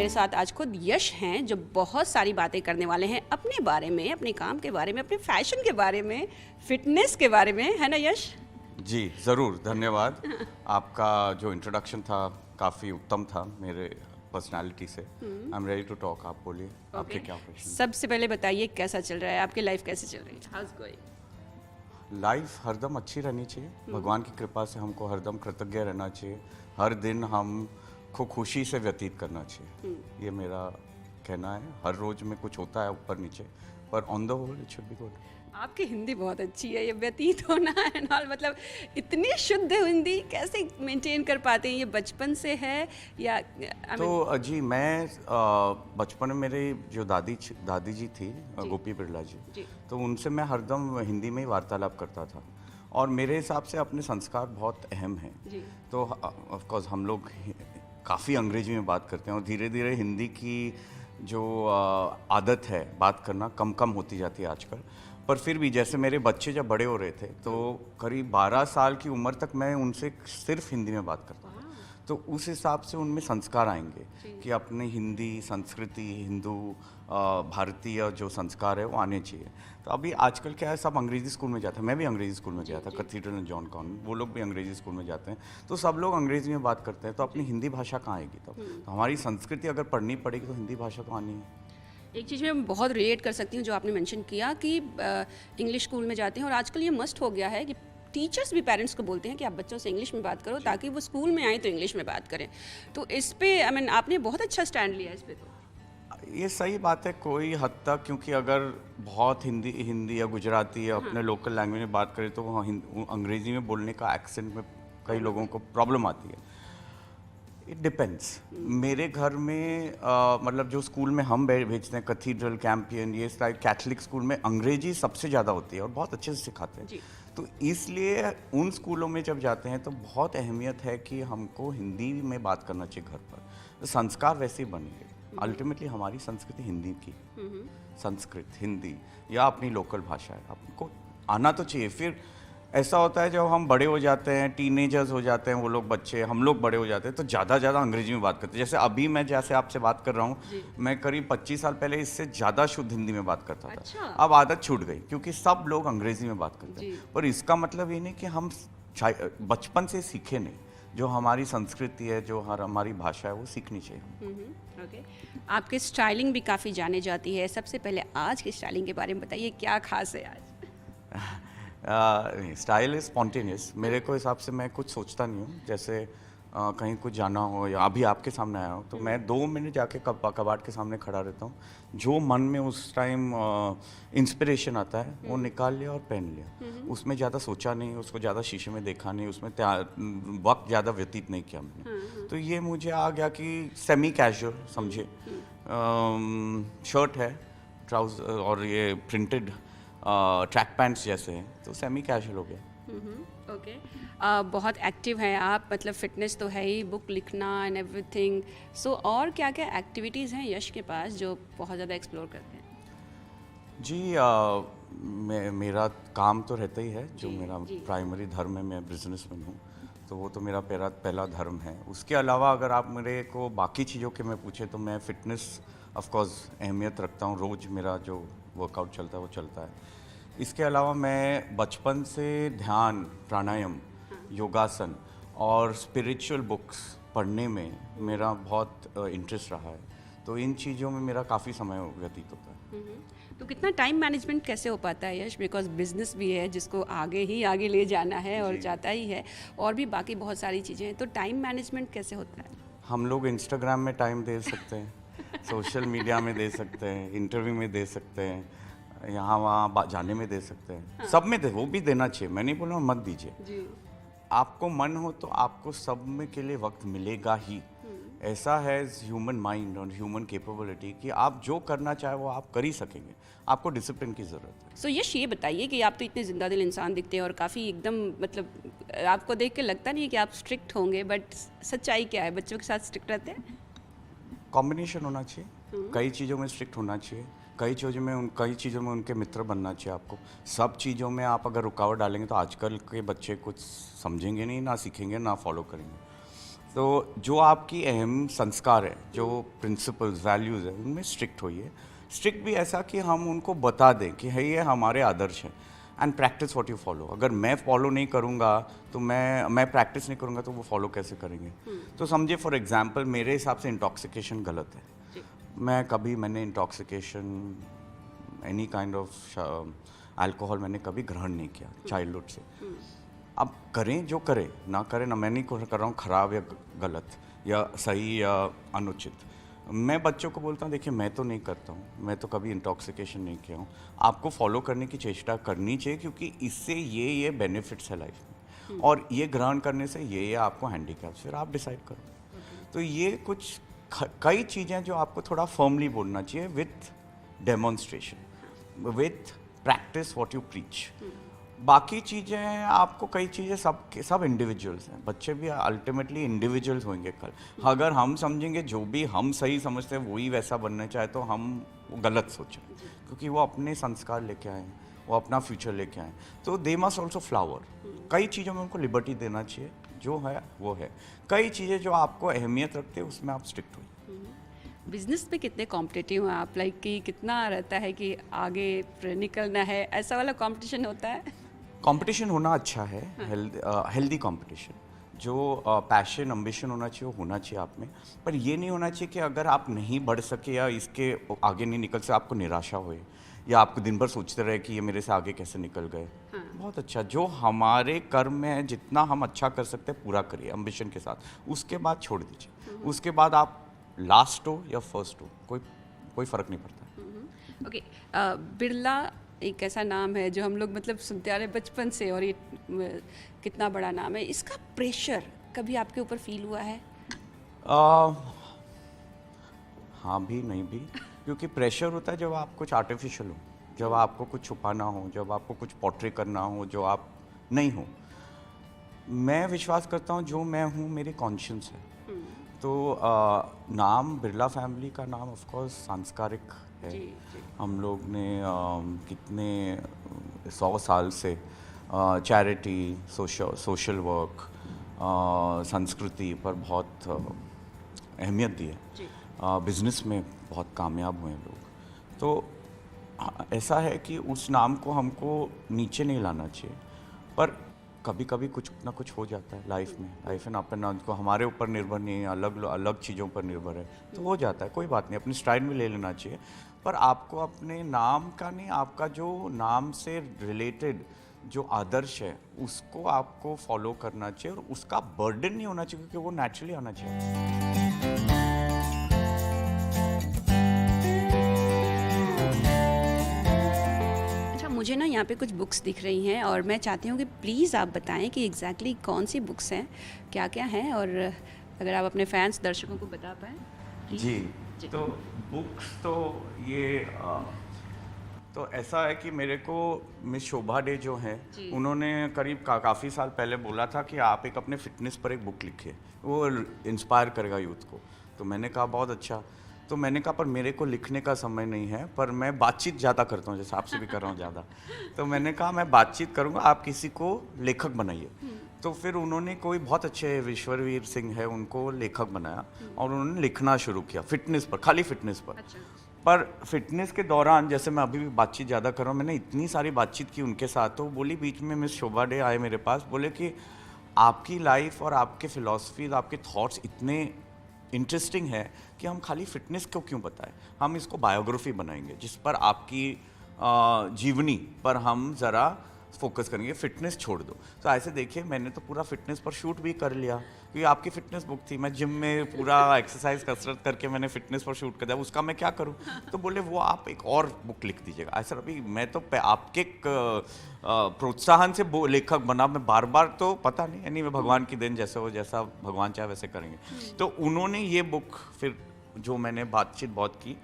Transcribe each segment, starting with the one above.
मेरे साथ आज खुद यश हैं जो बहुत सारी बातें करने वाले हैं अपने बारे में, अपने काम के बारे में, अपने फैशन के बारे में, फिटनेस के बारे में, है ना यश? जी ज़रूर, धन्यवाद। आपका जो इंट्रोडक्शन था काफ़ी उत्तम था मेरे पर्सनालिटी से। I am ready to talk. आप बोलिए, आपके क्या क्वेश्चन? सबसे पहले बताइए कैसा चल रहा है, आपकी लाइफ कैसे चल रही है? House going? लाइफ हरदम अच्छी रहनी चाहिए। भगवान की कृपा से हमको हरदम कृतज्ञ रहना चाहिए। हर दिन हमको खुशी से व्यतीत करना चाहिए, ये मेरा कहना है। हर रोज में कुछ होता है ऊपर नीचे, पर on the whole it should be good. आपकी हिंदी बहुत अच्छी है, ये व्यतीत होना है ना, मतलब इतनी शुद्ध हिंदी कैसे मेंटेन कर पाते हैं? ये बचपन से है या तो जी मैं बचपन में मेरे जो दादी जी थी, गोपी बिरला जी, तो उनसे मैं हरदम हिंदी में ही वार्तालाप करता था। और मेरे हिसाब से अपने संस्कार बहुत अहम हैं। तो ऑफ कोर्स हम लोग काफ़ी अंग्रेजी में बात करते हैं और धीरे धीरे हिंदी की जो आदत है बात करना कम कम होती जाती है आजकल। पर फिर भी जैसे मेरे बच्चे जब बड़े हो रहे थे तो करीब 12 साल की उम्र तक मैं उनसे सिर्फ हिंदी में बात करता था। तो उस हिसाब से उनमें संस्कार आएंगे कि अपने हिंदी संस्कृति, हिंदू भारतीय जो संस्कार है वो आने चाहिए। तो अभी आजकल क्या है, सब अंग्रेजी स्कूल में जाते हैं। मैं भी अंग्रेजी स्कूल में गया था, कैथीड्रल एंड जॉन कॉन्वेंट, वो लोग भी अंग्रेजी स्कूल में जाते हैं। तो सब लोग अंग्रेजी में बात करते हैं, तो अपनी हिंदी भाषा कहाँ आएगी तब? तो हमारी संस्कृति अगर पढ़नी पड़ेगी तो हिंदी भाषा तो आनी है। एक चीज़ मैं बहुत रिलेट कर सकती हूँ जो आपने मेंशन किया कि इंग्लिश स्कूल में जाते हैं, और आजकल ये मस्ट हो गया है कि टीचर्स भी पेरेंट्स को बोलते हैं कि आप बच्चों से इंग्लिश में बात करो ताकि वो स्कूल में आए तो इंग्लिश में बात करें। तो इस पे आई मीन आपने बहुत अच्छा स्टैंड लिया इस पे। तो ये सही बात है कोई हद तक, क्योंकि अगर बहुत हिंदी या गुजराती या अपने लोकल लैंग्वेज में बात करें तो अंग्रेजी में बोलने का एक्सेंट में कई लोगों को प्रॉब्लम आती है। It depends. मेरे घर में मतलब जो स्कूल में हम भेजते हैं, कैथीड्रल, कैंपियन, ये सारे कैथलिक स्कूल में अंग्रेजी सबसे ज़्यादा होती है और बहुत अच्छे से सिखाते हैं। तो इसलिए उन स्कूलों में जब जाते हैं तो बहुत अहमियत है कि हमको हिंदी में बात करना चाहिए घर पर। तो संस्कार वैसे ही बनेंगे। अल्टीमेटली हमारी संस्कृति हिंदी की, संस्कृत हिंदी या अपनी लोकल भाषा है, आपको आना तो चाहिए। फिर ऐसा होता है जब हम बड़े हो जाते हैं, टीनेजर्स हो जाते हैं, वो लोग बच्चे, हम लोग बड़े हो जाते हैं तो ज़्यादा अंग्रेजी में बात करते हैं। जैसे अभी मैं जैसे आपसे बात कर रहा हूँ, मैं करीब 25 साल पहले इससे ज़्यादा शुद्ध हिंदी में बात करता था। अब आदत छूट गई क्योंकि सब लोग अंग्रेजी में बात करते हैं। पर इसका मतलब ये नहीं कि हम बचपन से सीखे नहीं। जो हमारी संस्कृति है, जो हमारी भाषा है, वो सीखनी चाहिए। ओके, आपकी स्टाइलिंग भी काफ़ी जानी जाती है। सबसे पहले आज की स्टाइलिंग के बारे में बताइए, क्या खास है आज? Style is spontaneous. मेरे को हिसाब से मैं कुछ सोचता नहीं हूँ। जैसे कहीं कुछ जाना हो या अभी आपके सामने आया हो तो मैं 2 मिनट जाके कबाड़ के सामने खड़ा रहता हूँ। जो मन में उस टाइम इंस्पिरेशन आता है वो निकाल लिया और पहन लिया। उसमें ज़्यादा सोचा नहीं, उसको ज़्यादा शीशे में देखा नहीं, उसमें वक्त ज़्यादा व्यतीत नहीं किया मैंने। तो ये मुझे आ गया कि सेमी कैजुअल समझे। शर्ट है, ट्राउजर और ये प्रिंटेड ट्रैक पैंट्स जैसे हैं, तो सेमी कैजुअल हो गया। ओके, बहुत एक्टिव हैं आप, मतलब फिटनेस तो है ही, बुक लिखना एंड एवरीथिंग। सो और क्या क्या एक्टिविटीज़ हैं यश के पास जो बहुत ज़्यादा एक्सप्लोर करते हैं? जी मेरा काम तो रहता ही है, जो मेरा प्राइमरी धर्म है, मैं बिजनेसमैन हूँ, तो वो तो मेरा पहला धर्म है। उसके अलावा अगर आप मेरे को बाकी चीज़ों के में पूछे तो मैं फिटनेस ऑफ कोर्स अहमियत रखता हूँ। रोज़ मेरा जो वर्कआउट चलता है वो चलता है। इसके अलावा मैं बचपन से ध्यान, प्राणायाम, योगासन और स्पिरिचुअल बुक्स पढ़ने में मेरा बहुत इंटरेस्ट रहा है। तो इन चीज़ों में मेरा काफ़ी समय व्यतीत होता है। तो कितना टाइम मैनेजमेंट कैसे हो पाता है यश? बिकॉज बिजनेस भी है जिसको आगे ले जाना है और जाता ही है, और भी बाकी बहुत सारी चीज़ें हैं, तो टाइम मैनेजमेंट कैसे होता है? हम लोग इंस्टाग्राम में टाइम दे सकते हैं, सोशल मीडिया में दे सकते हैं, इंटरव्यू में दे सकते हैं, यहाँ वहाँ जाने में दे सकते हैं। सब में वो भी देना चाहिए, मैं नहीं बोल रहा हूँ मत दीजिए। आपको मन हो तो आपको सब में के लिए वक्त मिलेगा ही। ऐसा है ह्यूमन माइंड और ह्यूमन कैपेबिलिटी कि आप जो करना चाहे वो आप कर ही सकेंगे। आपको डिसिप्लिन की ज़रूरत है। सो यश ये बताइए कि आप तो इतने जिंदा दिल इंसान दिखते हैं और काफ़ी एकदम, मतलब आपको देख के लगता नहीं है कि आप स्ट्रिक्ट होंगे, बट सच्चाई क्या है? बच्चों के साथ स्ट्रिक्ट रहते हैं? कॉम्बिनेशन होना चाहिए। कई चीज़ों में स्ट्रिक्ट होना चाहिए, कई चीज़ों में उनके मित्र बनना चाहिए आपको। सब चीज़ों में आप अगर रुकावट डालेंगे तो आजकल के बच्चे कुछ समझेंगे नहीं, ना सीखेंगे, ना फॉलो करेंगे। तो जो आपकी अहम संस्कार है, जो प्रिंसिपल्स वैल्यूज़ है, उनमें स्ट्रिक्ट होइए। स्ट्रिक्ट भी ऐसा कि हम उनको बता दें कि है ये हमारे आदर्श हैं, and practice what you follow. अगर मैं फॉलो नहीं करूँगा तो मैं प्रैक्टिस नहीं करूँगा तो वो फॉलो कैसे करेंगे। तो समझिए फॉर एग्जांपल मेरे हिसाब से इंटॉक्सिकेशन गलत है। मैंने intoxication any kind of alcohol मैंने कभी ग्रहण नहीं किया चाइल्डहुड से। अब करें जो करें, ना करें ना, मैं नहीं कर रहा हूँ खराब या गलत या सही या अनुचित। मैं बच्चों को बोलता हूँ देखिए मैं तो नहीं करता हूँ, मैं तो कभी इंटॉक्सिकेशन नहीं किया हूँ, आपको फॉलो करने की चेष्टा करनी चाहिए क्योंकि इससे ये बेनिफिट्स है लाइफ में, और ये ग्रहण करने से ये आपको हैंडीकैप्स, फिर आप डिसाइड करो। तो ये कुछ कई चीज़ें जो आपको थोड़ा फर्मली बोलना चाहिए, with demonstration, with practice what you preach. बाकी चीज़ें आपको कई चीज़ें सब इंडिविजुअल्स हैं, बच्चे भी अल्टीमेटली इंडिविजुअल्स होंगे कल। अगर हम समझेंगे जो भी हम सही समझते हैं वही वैसा बनना चाहे तो हम गलत सोचें, क्योंकि वो अपने संस्कार लेके आए हैं, वो अपना फ्यूचर लेके आए। तो दे मस्ट ऑल्सो फ्लावर। कई चीज़ों में उनको लिबर्टी देना चाहिए, जो है वो है। कई चीज़ें जो आपको अहमियत रखते हैं उसमें आप स्ट्रिक्ट होइए। बिजनेस पे कितने कॉम्पिटिटिव हैं आप, लाइक कि कितना रहता है कि आगे निकलना है, ऐसा वाला कंपटीशन होता है? कंपटीशन होना अच्छा है, हेल्दी कंपटीशन। जो पैशन एम्बिशन होना चाहिए वो होना चाहिए आप में, पर ये नहीं होना चाहिए कि अगर आप नहीं बढ़ सके या इसके आगे नहीं निकल सके आपको निराशा होए, या आपको दिन भर सोचते रहे कि ये मेरे से आगे कैसे निकल गए। बहुत अच्छा, जो हमारे कर्म में है जितना हम अच्छा कर सकते हैं पूरा करिए एम्बिशन के साथ, उसके बाद छोड़ दीजिए। उसके बाद आप लास्ट हो या फर्स्ट हो, कोई फ़र्क नहीं पड़ता। ओके, बिरला एक ऐसा नाम है जो हम लोग मतलब सुनते आ रहे बचपन से, और ये कितना बड़ा नाम है, इसका प्रेशर कभी आपके ऊपर फील हुआ है? हाँ भी नहीं भी, क्योंकि प्रेशर होता है जब आप कुछ आर्टिफिशियल हो, जब आपको कुछ छुपाना हो, जब आपको कुछ पोर्ट्रे करना हो जो आप नहीं हो। मैं विश्वास करता हूँ जो मैं हूँ मेरी कॉन्शियस है। तो नाम बिरला फैमिली का नाम ऑफ कोर्स सांस्कारिक है। जी। हम लोग ने कितने 100 साल से चैरिटी, सोशल वर्क, संस्कृति पर बहुत अहमियत दी है। बिजनेस में बहुत कामयाब हुए हैं लोग। तो ऐसा है कि उस नाम को हमको नीचे नहीं लाना चाहिए, पर कभी कभी कुछ ना कुछ हो जाता है लाइफ में। Life and up and down को हमारे ऊपर निर्भर नहीं है, अलग अलग चीज़ों पर निर्भर है, तो हो जाता है, कोई बात नहीं, अपनी स्ट्राइड में ले लेना चाहिए। पर आपको अपने नाम का नहीं, आपका जो नाम से रिलेटेड जो आदर्श है उसको आपको फॉलो करना चाहिए, और उसका बर्डन नहीं होना चाहिए क्योंकि वो नेचुरली आना चाहिए। मुझे ना यहाँ पे कुछ बुक्स दिख रही हैं और मैं चाहती हूँ कि प्लीज़ आप बताएं कि एग्जैक्टली कौन सी बुक्स हैं, क्या क्या हैं, और अगर आप अपने फैंस दर्शकों को बता पाएँ। जी, तो बुक्स तो ये तो ऐसा है कि मेरे को मिस शोभा डे जो हैं उन्होंने करीब काफ़ी साल पहले बोला था कि आप एक अपने फिटनेस पर एक बुक लिखिए, वो इंस्पायर करेगा यूथ को। तो मैंने कहा बहुत अच्छा। तो मैंने कहा पर मेरे को लिखने का समय नहीं है, पर मैं बातचीत ज़्यादा करता हूँ, जैसे आपसे भी कर रहा हूँ ज़्यादा। तो मैंने कहा मैं बातचीत करूँगा, आप किसी को लेखक बनाइए। तो फिर उन्होंने कोई बहुत अच्छे विश्ववीर सिंह है उनको लेखक बनाया, और उन्होंने लिखना शुरू किया फिटनेस पर, खाली फिटनेस पर। पर फिटनेस के दौरान जैसे मैं अभी भी बातचीत ज़्यादा कर रहा हूँ, मैंने इतनी सारी बातचीत की उनके साथ। तो बोली बीच में मिस शोभा डे आए मेरे पास, बोले कि आपकी लाइफ और आपके फिलॉसफीज, आपके थॉट्स इतने इंटरेस्टिंग है कि हम खाली फिटनेस को क्यों बताएं, हम इसको बायोग्राफी बनाएंगे जिस पर आपकी जीवनी पर हम ज़रा फोकस करेंगे, फिटनेस छोड़ दो। तो ऐसे देखिए मैंने तो पूरा फिटनेस पर शूट भी कर लिया, क्योंकि आपकी फिटनेस बुक थी। मैं जिम में पूरा एक्सरसाइज कसरत करके मैंने फिटनेस पर शूट कर दिया, उसका मैं क्या करूं। तो बोले वो आप एक और बुक लिख दीजिएगा। ऐसा अभी मैं तो आपके प्रोत्साहन से लेखक बना, मैं बार बार तो पता नहीं, यानी मैं भगवान की देन, जैसे वो जैसा भगवान चाहे वैसे करेंगे। तो उन्होंने ये बुक फिर जो मैंने बातचीत बहुत की,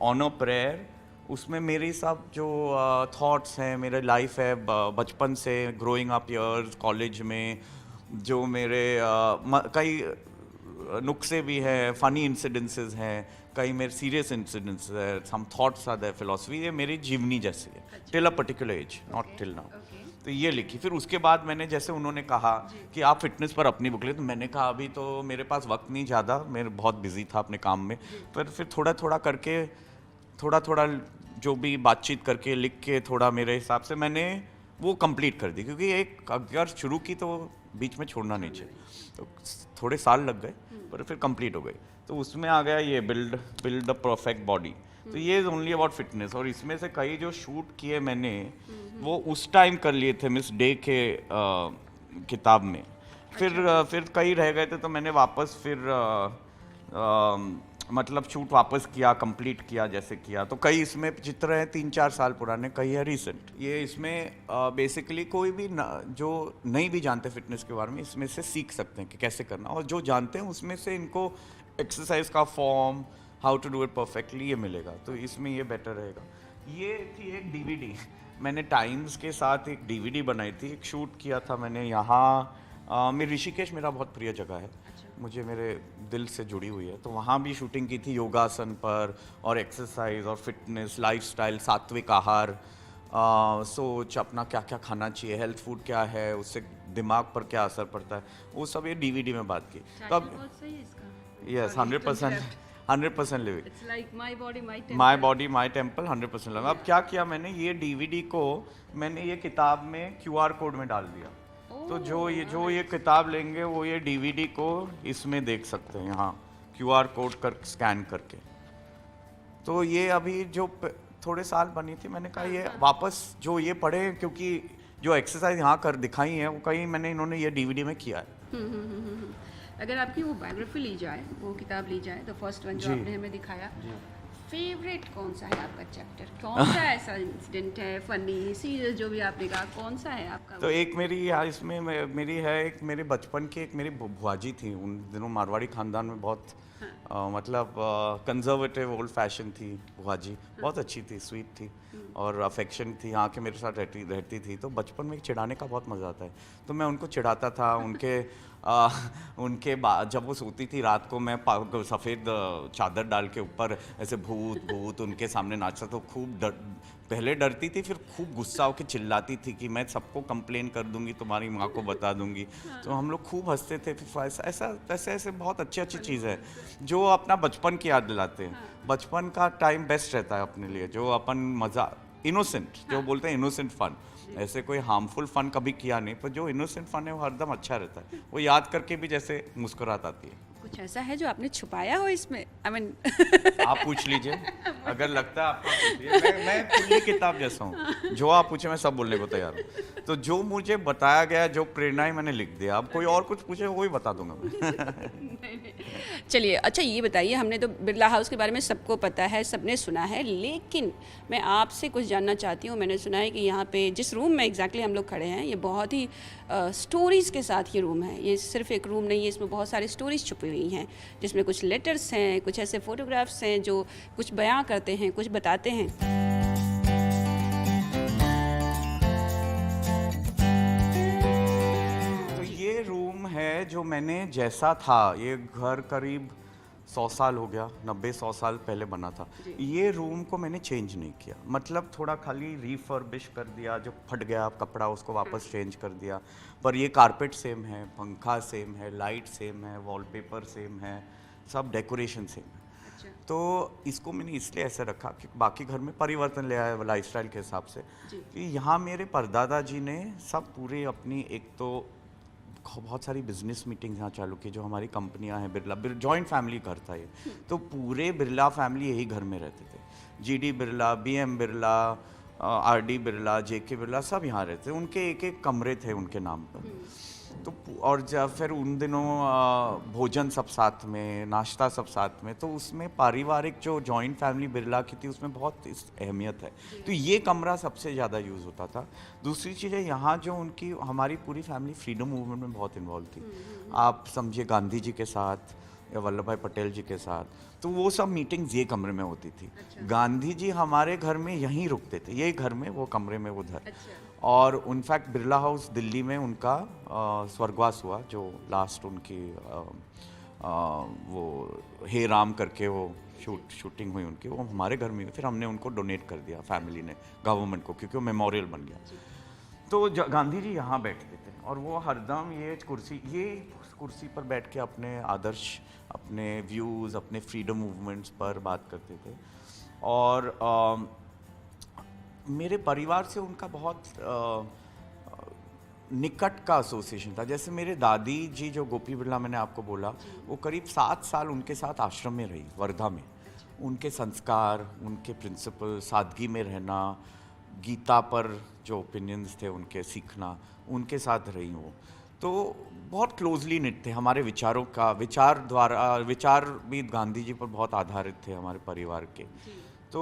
ऑन अ प्रेयर, उसमें मेरी सब जो थॉट्स हैं, मेरे लाइफ है बचपन से, ग्रोइंग अप ईयर्स, कॉलेज में जो मेरे कई नुक्से भी हैं, फनी इंसिडेंसेस हैं, कई मेरे सीरियस इंसिडेंसेस हैं, some thoughts are there, philosophy, ये मेरी जीवनी जैसी है till a particular age, not till now. तो ये लिखी। फिर उसके बाद मैंने, जैसे उन्होंने कहा कि आप फिटनेस पर अपनी बुक ले, तो मैंने कहा अभी तो मेरे पास वक्त नहीं ज़्यादा, मैं बहुत बिजी था अपने काम में, पर फिर थोड़ा थोड़ा करके, थोड़ा थोड़ा जो भी बातचीत करके लिख के, थोड़ा मेरे हिसाब से मैंने वो कंप्लीट कर दी, क्योंकि एक अगर शुरू की तो बीच में छोड़ना नहीं चाहिए। तो थोड़े साल लग गए पर फिर कंप्लीट हो गई। तो उसमें आ गया ये बिल्ड अ परफेक्ट बॉडी। तो ये इज ओनली अबाउट फिटनेस। और इसमें से कई जो शूट किए मैंने वो उस टाइम कर लिए थे मिस डे के किताब में। फिर कई रह गए थे तो मैंने वापस फिर मतलब शूट वापस किया, कंप्लीट किया जैसे किया। तो कई इसमें चित्र हैं 3-4 साल पुराने, कई है रिसेंट। ये इसमें बेसिकली कोई भी जो नहीं भी जानते फिटनेस के बारे में, इसमें से सीख सकते हैं कि कैसे करना, और जो जानते हैं उसमें से इनको एक्सरसाइज का form, how to do it perfectly, ये मिलेगा। तो इसमें ये बेटर रहेगा। ये थी एक डीवीडी, मैंने टाइम्स के साथ एक डीवीडी बनाई थी, एक शूट किया था मैंने यहाँ। मेरे ऋषिकेश मेरा बहुत प्रिय जगह है, मुझे मेरे दिल से जुड़ी हुई है। तो वहाँ भी शूटिंग की थी योगासन पर, और एक्सरसाइज और फिटनेस, लाइफस्टाइल, सात्विक आहार, सोच अपना क्या क्या खाना चाहिए, हेल्थ फूड क्या है, उससे दिमाग पर क्या असर पड़ता है, वो सब ये डीवीडी में बात की। तो अब yes 100% live it, my body my temple 100% लगा। अब क्या किया मैंने, ये डीवीडी को मैंने ये किताब में QR कोड में डाल दिया। तो जो ये किताब लेंगे वो ये डीवीडी को इसमें देख सकते हैं, यहाँ QR कोड कर स्कैन करके। तो ये अभी जो थोड़े साल बनी थी, मैंने कहा ये वापस जो ये पढ़े, क्योंकि जो एक्सरसाइज यहाँ कर दिखाई है वो कहीं मैंने इन्होंने ये डीवीडी में किया है। अगर आपकी वो बायोग्राफी ली जाए, वो किताब ली जाए, तो फर्स्ट वन जो आपने हमें दिखाया, फेवरेट कौन सा है आपका चैप्टर? कौन सा ऐसा इंसिडेंट है, फनी, सीरियस, जो भी आपने कहा, कौन सा है आपका? तो एक मेरी इसमें मेरी है, एक मेरे बचपन की एक मेरी बुआजी थी। उन दिनों मारवाड़ी खानदान में बहुत मतलब कंजर्वेटिव ओल्ड फैशन थी बुआजी, बहुत अच्छी थी, स्वीट थी और अफेक्शन थी, यहाँ के मेरे साथ रहती थी। तो बचपन में चिढ़ाने का बहुत मज़ा आता है, तो मैं उनको चिढ़ाता था। उनके बाद जब वो सोती थी रात को, मैं सफ़ेद चादर डाल के ऊपर ऐसे भूत भूत उनके सामने नाचता। तो खूब पहले डरती थी, फिर खूब गुस्सा होकर चिल्लाती थी कि मैं सबको कंप्लेन कर दूंगी, तुम्हारी माँ को बता दूंगी। तो हम लोग खूब हंसते थे। फिर ऐसे बहुत अच्छी चीज़ है जो अपना बचपन की याद दिलाते हैं। बचपन का टाइम बेस्ट रहता है अपने लिए, जो अपन मज़ा, इनोसेंट जो बोलते हैं, इनोसेंट फन। ऐसे कोई हार्मफुल फन कभी किया नहीं, पर जो इनोसेंट फन है वो हरदम अच्छा रहता है। वो याद करके भी जैसे मुस्कुराहट आती है। कुछ ऐसा है जो आपने छुपाया हो इसमें? आई मीन आप पूछ लीजिए, अगर लगता है आपको। मैं खुली किताब जैसा हूँ, जो आप पूछे मैं सब बोलने को तैयार हूँ। तो जो मुझे बताया गया, जो प्रेरणाएं मैंने लिख दिया। अब कोई और कुछ पूछे वो ही बता दूंगा मैं। चलिए, अच्छा ये बताइए, हमने तो बिरला हाउस के बारे में सबको पता है, सबने सुना है, लेकिन मैं आपसे कुछ जानना चाहती हूँ। मैंने सुना है कि यहाँ पे जिस रूम में एग्जैक्टली हम लोग खड़े हैं, ये बहुत ही स्टोरीज़ के साथ ये रूम है। ये सिर्फ एक रूम नहीं है, इसमें बहुत सारी स्टोरीज छुपी हुई हैं, जिसमें कुछ लेटर्स हैं, कुछ ऐसे फोटोग्राफ्स हैं जो कुछ बयां करते हैं, कुछ बताते हैं। तो ये रूम है जो मैंने जैसा था, ये घर करीब 100 साल हो गया, 90-100 साल पहले बना था। ये रूम को मैंने चेंज नहीं किया, मतलब थोड़ा खाली रिफर्बिश कर दिया, जो फट गया कपड़ा उसको वापस चेंज कर दिया। पर ये कारपेट सेम है, पंखा सेम है, लाइट सेम है, वॉलपेपर सेम है, सब डेकोरेशन सेम है। तो इसको मैंने इसलिए ऐसे रखा कि बाकी घर में परिवर्तन ले आया लाइफस्टाइल के हिसाब से। कि यहाँ मेरे परदादा जी ने सब पूरे अपनी, एक तो बहुत सारी बिजनेस मीटिंग्स यहाँ चालू की, जो हमारी कंपनियाँ हैं, बिरला जॉइंट फैमिली घर था ये। तो पूरे बिरला फैमिली यही घर में रहते थे। GD Birla, BM Birla, RD Birla, JK Birla, सब यहाँ रहते थे। उनके एक एक कमरे थे उनके नाम पर। तो और जब फिर उन दिनों भोजन सब साथ में, नाश्ता सब साथ में, तो उसमें पारिवारिक जो जॉइंट फैमिली बिरला की थी उसमें बहुत अहमियत है। तो ये कमरा सबसे ज़्यादा यूज़ होता था। दूसरी चीज़ है, यहाँ जो उनकी हमारी पूरी फैमिली फ्रीडम मूवमेंट में बहुत इन्वॉल्व थी। आप समझिए गांधी जी के साथ या वल्लभ भाई पटेल जी के साथ, तो वो सब मीटिंग्स ये कमरे में होती थी। गांधी जी हमारे घर में यहीं रुकते थे, यही घर में, वो कमरे में उधर। और इनफैक्ट बिरला हाउस दिल्ली में उनका स्वर्गवास हुआ, जो लास्ट उनकी वो हे राम करके वो शूटिंग हुई उनकी, वो हमारे घर में। फिर हमने उनको डोनेट कर दिया फैमिली ने, गवर्नमेंट को, क्योंकि वो मेमोरियल बन गया। तो गांधी जी यहाँ बैठते थे और वो हरदम ये कुर्सी पर बैठ के अपने आदर्श, अपने व्यूज़, अपने फ्रीडम मूवमेंट्स पर बात करते थे। और मेरे परिवार से उनका बहुत निकट का एसोसिएशन था। जैसे मेरे दादी जी जो गोपी बिरला मैंने आपको बोला, वो करीब 7 साल उनके साथ आश्रम में रही, वर्धा में। उनके संस्कार, उनके प्रिंसिपल, सादगी में रहना, गीता पर जो ओपिनियंस थे उनके सीखना, उनके साथ रही वो। तो बहुत क्लोजली निट थे। हमारे विचारों का विचार भी गांधी जी पर बहुत आधारित थे हमारे परिवार के। तो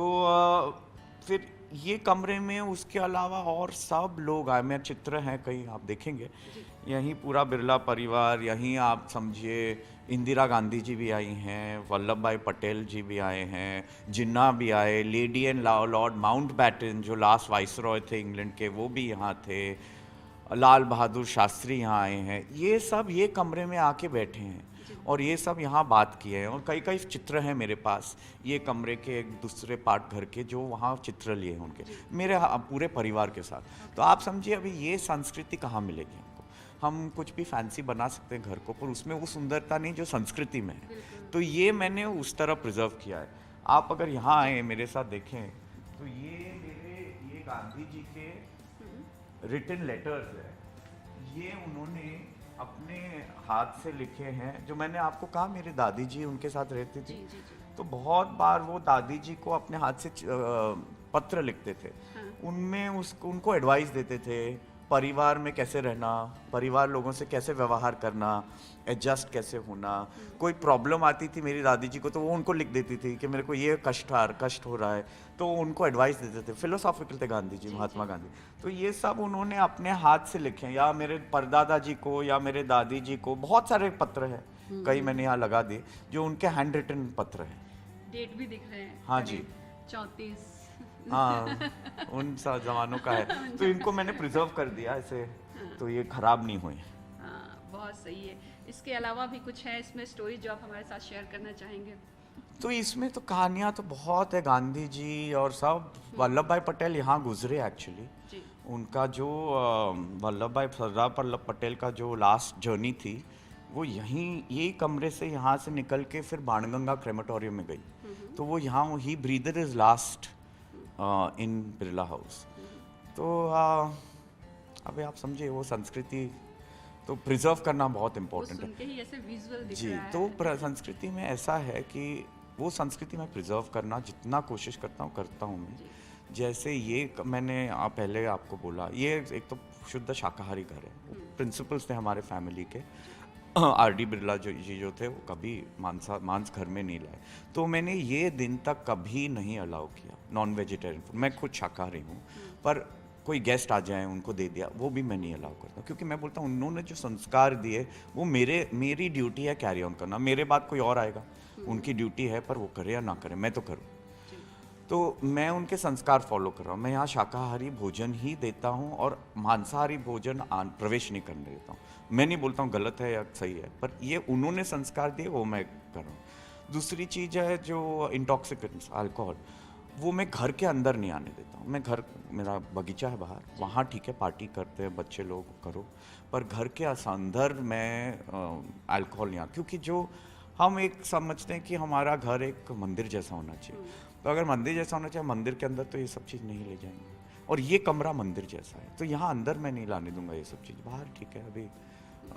फिर ये कमरे में उसके अलावा और सब लोग आए। मेरे चित्र हैं कई, आप देखेंगे, यहीं पूरा बिरला परिवार, यहीं आप समझिए इंदिरा गांधी जी भी आई हैं, वल्लभ भाई पटेल जी भी आए हैं, जिन्ना भी आए, लेडी एंड लॉर्ड माउंटबैटन जो लास्ट वाइसरॉय थे इंग्लैंड के, वो भी यहाँ थे, लाल बहादुर शास्त्री यहाँ आए हैं। ये सब ये कमरे में आके बैठे हैं और ये सब यहाँ बात किए हैं। और कई चित्र हैं मेरे पास, ये कमरे के एक दूसरे पार्ट घर के, जो वहाँ चित्र लिए हैं उनके, मेरे पूरे परिवार के साथ। तो आप समझिए अभी ये संस्कृति कहाँ मिलेगी हमको। हम कुछ भी फैंसी बना सकते हैं घर को, पर उसमें वो सुंदरता नहीं जो संस्कृति में है। तो ये मैंने उस तरह प्रिजर्व किया है। आप अगर यहाँ आए मेरे साथ देखें तो ये गांधी जी के रिटन लेटर्स है। ये उन्होंने अपने हाथ से लिखे हैं। जो मैंने आपको कहा मेरी दादी जी उनके साथ रहती थी, तो बहुत बार वो दादी जी को अपने हाथ से पत्र लिखते थे। उनमें उनको एडवाइस देते थे, परिवार में कैसे रहना, परिवार लोगों से कैसे व्यवहार करना, एडजस्ट कैसे होना। कोई प्रॉब्लम आती थी मेरी दादी जी को तो वो उनको लिख देती थी कि मेरे को ये कष्ट हो रहा है, तो उनको एडवाइस देते थे। फिलोसॉफिकल थे गांधी जी, महात्मा गांधी। तो ये सब उन्होंने अपने हाथ से लिखे हैं, या मेरे परदादा जी को या मेरे दादी जी को बहुत सारे पत्र हैं, कई मैंने यहाँ लगा दिए, जो उनके हैंड रिटन पत्र हैं। डेट भी दिख रहे हैं। हाँ जी, 34। हाँ, उन जमानों का है। तो इनको मैंने प्रिजर्व कर दिया ऐसे, तो ये खराब नहीं हुए। बहुत सही है। इसके अलावा भी कुछ है इसमें स्टोरी जो आप हमारे साथ शेयर करना चाहेंगे? तो इसमें तो कहानियाँ तो बहुत है, गांधी जी और सब। वल्लभ भाई पटेल यहाँ गुजरे एक्चुअली। उनका जो सरदार वल्लभ पटेल का जो लास्ट जर्नी थी, वो यही कमरे से, यहाँ से निकल के फिर बाणगंगा क्रेमेटोरियम में गई। तो वो यहाँ ही breathed his last in Birla house. तो अभी आप समझिए वो संस्कृति तो प्रिजर्व करना बहुत इम्पोर्टेंट है। ही ऐसे विजुअल दिख जी, रहा है। तो संस्कृति में ऐसा है कि वो संस्कृति में प्रिजर्व करना जितना कोशिश करता हूँ मैं। जैसे ये मैंने पहले आपको बोला, ये एक तो शुद्ध शाकाहारी घर है। प्रिंसिपल्स थे हमारे फैमिली के, आर.डी. बिरला जी जो थे, वो कभी मांस घर में नहीं लाए। तो मैंने ये दिन तक कभी नहीं अलाउ किया नॉन वेजिटेरियन फूड। मैं खुद शाकाहारी हूँ, पर कोई गेस्ट आ जाए उनको दे दिया, वो भी मैं नहीं अलाउ करता। क्योंकि मैं बोलता हूँ उन्होंने जो संस्कार दिए वो मेरी ड्यूटी है कैरी ऑन करना। मेरे बाद कोई और आएगा, उनकी ड्यूटी है, पर वो करे या ना करे, मैं तो करूँ। तो मैं उनके संस्कार फॉलो कर रहा हूँ। मैं यहाँ शाकाहारी भोजन ही देता हूँ और मांसाहारी भोजन प्रवेश नहीं करने देता हूँ। मैं नहीं बोलता हूँ गलत है या सही है, पर ये उन्होंने संस्कार दिए, वो मैं कर रहा हूँ। दूसरी चीज़ है जो इंटॉक्सिकेंट्स, अल्कोहल, वो मैं घर के अंदर नहीं आने देता हूँ। मेरा बगीचा है बाहर, वहाँ ठीक है पार्टी करते हैं बच्चे लोग, करो, पर घर के अंदर मैं अल्कोहल नहीं, क्योंकि जो हम एक समझते हैं कि हमारा घर एक मंदिर जैसा होना चाहिए। तो अगर मंदिर जैसा होना चाहिए, मंदिर के अंदर तो ये सब चीज़ नहीं ले जाएंगे। और ये कमरा मंदिर जैसा है, तो यहाँ अंदर मैं नहीं लाने दूंगा ये सब चीज़। बाहर ठीक है, अभी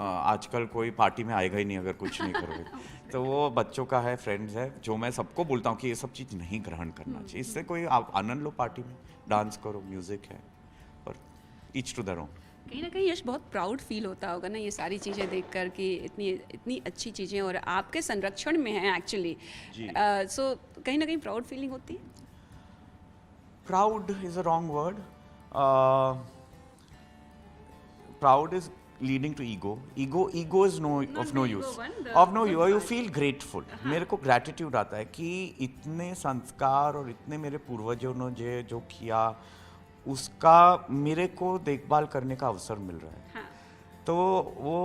आजकल कोई पार्टी में आएगा ही नहीं अगर कुछ नहीं करोगे। तो वो बच्चों का है, फ्रेंड्स है, जो मैं सबको बोलता हूँ कि ये सब चीज़ नहीं ग्रहण करना चाहिए। इससे कोई आप आनंद लो, पार्टी में डांस करो, म्यूज़िक है, पर ईच टू देयर ओन। कहीं ना कहीं यश बहुत प्राउड फील होता होगा ना ये सारी चीज़ें देखकर कि इतनी अच्छी चीज़ें और आपके संरक्षण में हैं एक्चुअली। सो कहीं ना कहीं प्राउड फीलिंग होती है? Proud is a wrong word. Proud is leading to ego is of no use. You feel grateful. मेरे को gratitude आता है कि इतने संस्कार और इतने मेरे पूर्वजों ने जो किया, उसका मेरे को देखभाल करने का अवसर मिल रहा है। हाँ। तो वो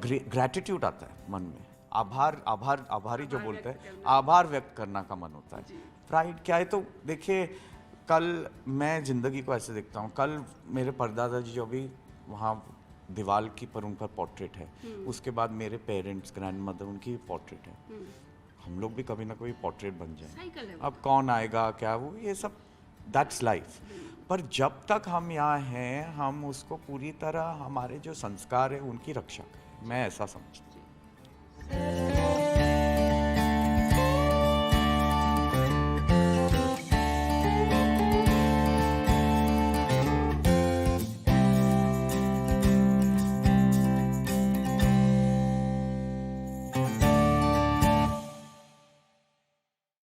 ग्रैटिट्यूड आता है मन में, आभारी जो बोलते हैं, आभार व्यक्त करना का मन होता है। प्राइड क्या है? तो देखिए कल मैं ज़िंदगी को ऐसे देखता हूँ, कल मेरे परदादा जी जो भी वहाँ दीवार की पर उनका पोर्ट्रेट है, उसके बाद मेरे पेरेंट्स, ग्रैंड मदर, उनकी पोर्ट्रेट है। हम लोग भी कभी ना कभी पोर्ट्रेट बन जाए। साइकिल है वो। अब कौन आएगा क्या, वो ये सब दैट्स लाइफ। पर जब तक हम यहाँ हैं, हम उसको पूरी तरह, हमारे जो संस्कार है उनकी रक्षा करें, मैं ऐसा समझता हूँ।